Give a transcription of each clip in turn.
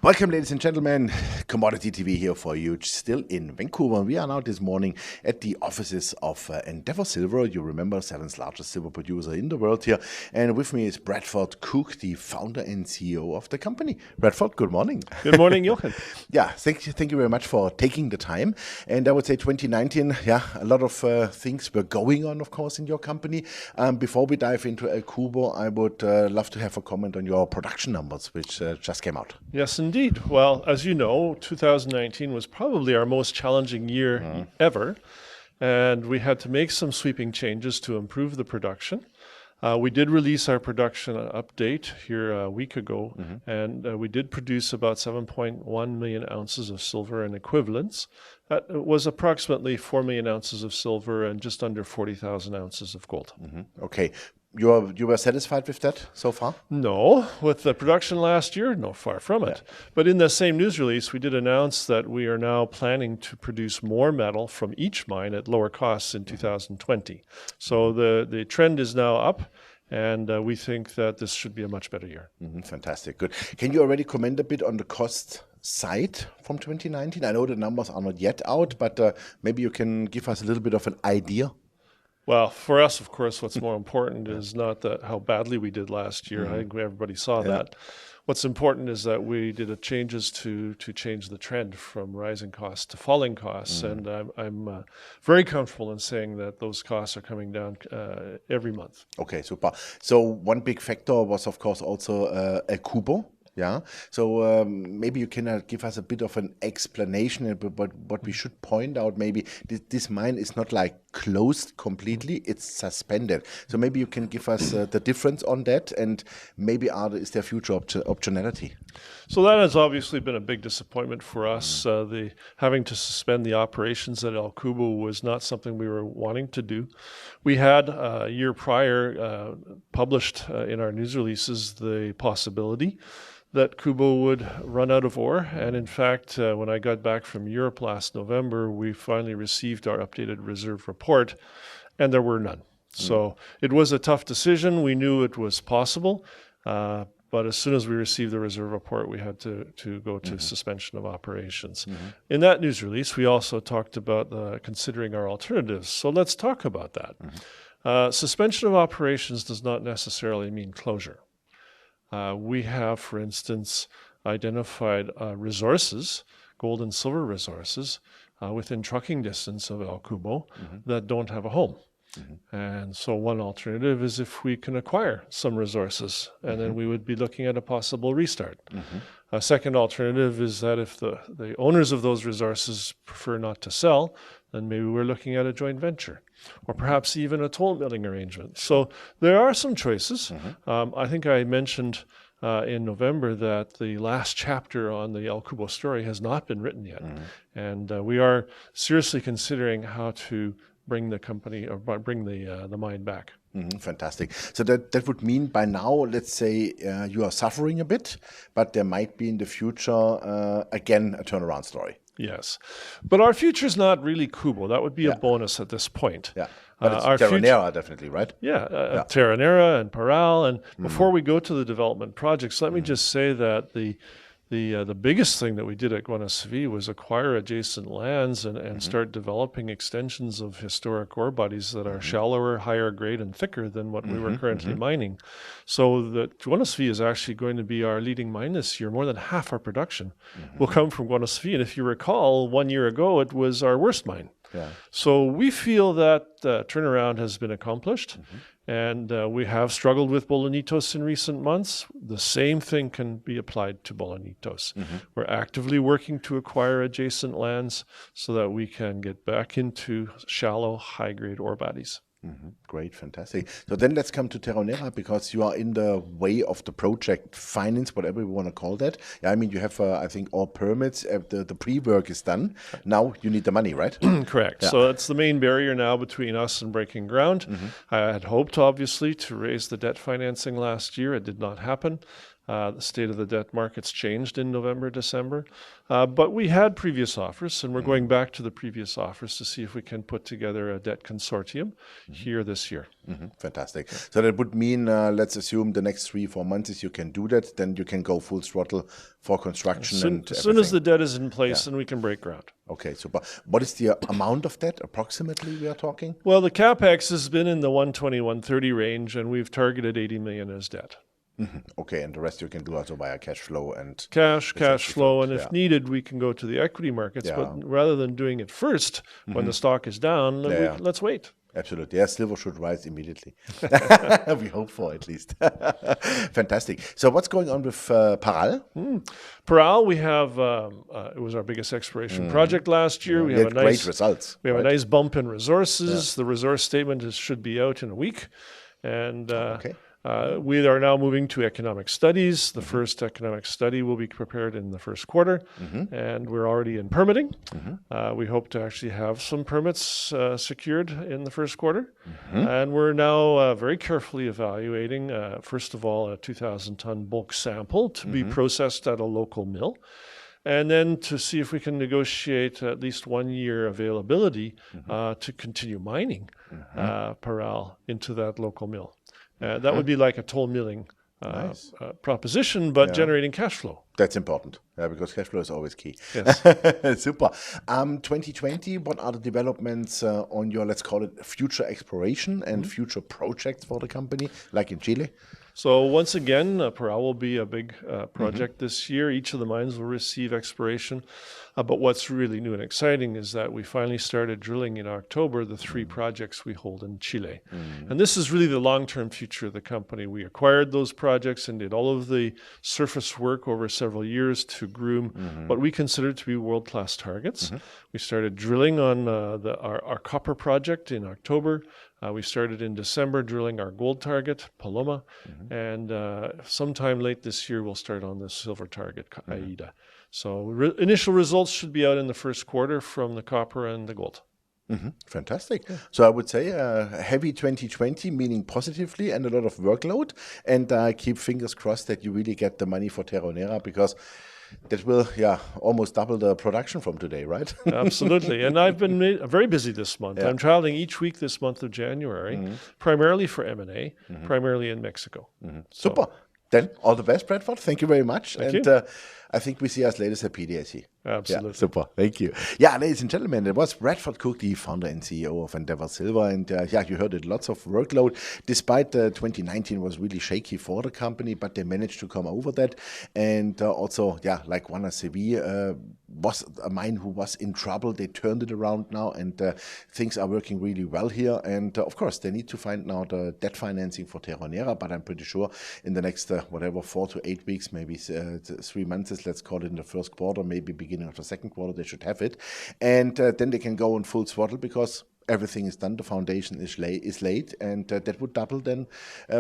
Welcome, ladies and gentlemen. Commodity TV here for you, still in Vancouver. We are now this morning at the offices of Endeavour Silver. You remember, 7th largest silver producer in the world here. And with me is Bradford Cooke, the founder and CEO of the company. Bradford, good morning. Good morning, Jochen. Thank you very much for taking the time. And I would say 2019, a lot of things were going on, of course, in your company. Before we dive into El Cubo, I would love to have a comment on your production numbers, which just came out. Yes, indeed. Well, as you know, 2019 was probably our most challenging year ever, and we had to make some sweeping changes to improve the production. We did release our production update here a week ago, and we did produce about 7.1 million ounces of silver and equivalents. That was approximately 4 million ounces of silver and just under 40,000 ounces of gold. Okay. You were satisfied with that so far? No. With the production last year? No, far from it. But in the same news release, we did announce that we are now planning to produce more metal from each mine at lower costs in 2020. So the trend is now up, and we think that this should be a much better year. Fantastic. Good. Can you already comment a bit on the cost side from 2019? I know the numbers are not yet out, but maybe you can give us a little bit of an idea. Well, for us, of course, what's more important is not how badly we did last year. I think everybody saw that. What's important is that we did changes to change the trend from rising costs to falling costs. And I'm very comfortable in saying that those costs are coming down every month. Okay, super. So one big factor was, of course, also El Cubo. Yeah. So maybe you can give us a bit of an explanation about what we should point out. Maybe this mine is not like closed completely, it's suspended. So maybe you can give us the difference on that, and maybe is there future optionality? So that has obviously been a big disappointment for us. Having to suspend the operations at El Cubo was not something we were wanting to do. We had a year prior published in our news releases the possibility that Cubo would run out of ore. And in fact, when I got back from Europe last November, we finally received our updated reserve report, and there were none. So it was a tough decision. We knew it was possible, but as soon as we received the reserve report, we had to go to suspension of operations. In that news release, we also talked about considering our alternatives. So let's talk about that. Suspension of operations does not necessarily mean closure. We have, for instance, identified resources, gold and silver resources, within trucking distance of El Cubo that don't have a home. And so one alternative is if we can acquire some resources, and then we would be looking at a possible restart. A second alternative is that if the owners of those resources prefer not to sell, then maybe we're looking at a joint venture, or perhaps even a toll milling arrangement. So there are some choices. I think I mentioned in November that the last chapter on the El Cubo story has not been written yet. And we are seriously considering how to bring the company or bring the mine back. Fantastic. So that would mean by now, let's say you are suffering a bit, but there might be in the future, again, a turnaround story. Yes. But our future is not really Cubo. That would be a bonus at this point. But it's Terronera, definitely, right? Terronera and Parral. And before we go to the development projects, let me just say that the biggest thing that we did at Guanacevi was acquire adjacent lands and start developing extensions of historic ore bodies that are shallower, higher grade, and thicker than what we were currently mining. So that Guanacevi is actually going to be our leading mine this year. More than half our production will come from Guanacevi. And if you recall, 1 year ago, it was our worst mine. So we feel that turnaround has been accomplished. And we have struggled with Bolañitos in recent months. The same thing can be applied to Bolañitos. We're actively working to acquire adjacent lands so that we can get back into shallow, high-grade ore bodies. Great, fantastic. So then let's come to Terronera, because you are in the way of the project finance, whatever we want to call that. I mean, you have, I think, all permits. The pre-work is done. Now you need the money, right? Correct. So that's the main barrier now between us and breaking ground. I had hoped, obviously, to raise the debt financing last year. It did not happen. The state of the debt markets changed in November, December. But we had previous offers, and we're going back to the previous offers to see if we can put together a debt consortium here this year. Fantastic. So that would mean, let's assume the next 3-4 months you can do that, then you can go full throttle for construction. As soon as the debt is in place, then we can break ground. Okay, super. What is the amount of debt approximately we are talking? Well, the CapEx has been in the 120, 130 range, and we've targeted 80 million as debt. Okay, and the rest you can do also via cash flow and cash flow, and if needed, we can go to the equity markets. But rather than doing it first when the stock is down, let's wait. Absolutely. Yeah, silver should rise immediately. We hope for, at least. Fantastic. So what's going on with Parral? Parral, we have, it was our biggest exploration project last year. We have great results. We have a nice bump in resources. The resource statement should be out in a week. And we are now moving to economic studies. The first economic study will be prepared in the first quarter, and we're already in permitting. We hope to actually have some permits secured in the first quarter. And we're now very carefully evaluating, first of all, a 2,000-ton bulk sample to be processed at a local mill, and then to see if we can negotiate at least 1 year availability to continue mining Parral into that local mill. That would be like a toll milling proposition, but generating cash flow. That's important, because cash flow is always key. Yes. Super. 2020, what are the developments on your, let's call it, future exploration and future projects for the company, like in Chile? So once again, Parral will be a big project this year. Each of the mines will receive exploration. But what's really new and exciting is that we finally started drilling in October the 3 projects we hold in Chile. And this is really the long-term future of the company. We acquired those projects and did all of the surface work over several years to groom what we consider to be world-class targets. We started drilling on our copper project in October. We started in December drilling our gold target, Paloma, and sometime late this year we'll start on the silver target, Aida. So initial results should be out in the first quarter from the copper and the gold. Fantastic. So I would say heavy 2020, meaning positively, and a lot of workload. And keep fingers crossed that you really get the money for Terronera, because that will, almost double the production from today, right? Absolutely. And I've been very busy this month. I'm traveling each week this month of January, primarily for M&A, primarily in Mexico. Super. Then all the best, Bradford. Thank you very much. Thank you. I think we see us latest at PDIC. Absolutely. Yeah, super. Thank you. Yeah, ladies and gentlemen, that was Bradford Cooke, the founder and CEO of Endeavour Silver. And you heard it, lots of workload. Despite 2019 was really shaky for the company, but they managed to come over that. And also, like Guanacevi was a mine who was in trouble. They turned it around now, and things are working really well here. And of course, they need to find now the debt financing for Terronera, but I'm pretty sure in the next, 4 to 8 weeks, maybe 3 months, let's call it in the first quarter, maybe beginning of the second quarter, they should have it. And then they can go on full throttle, because everything is done, the foundation is laid, and that would double then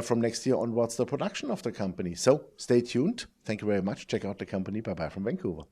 from next year onwards the production of the company. So stay tuned. Thank you very much. Check out the company. Bye-bye from Vancouver.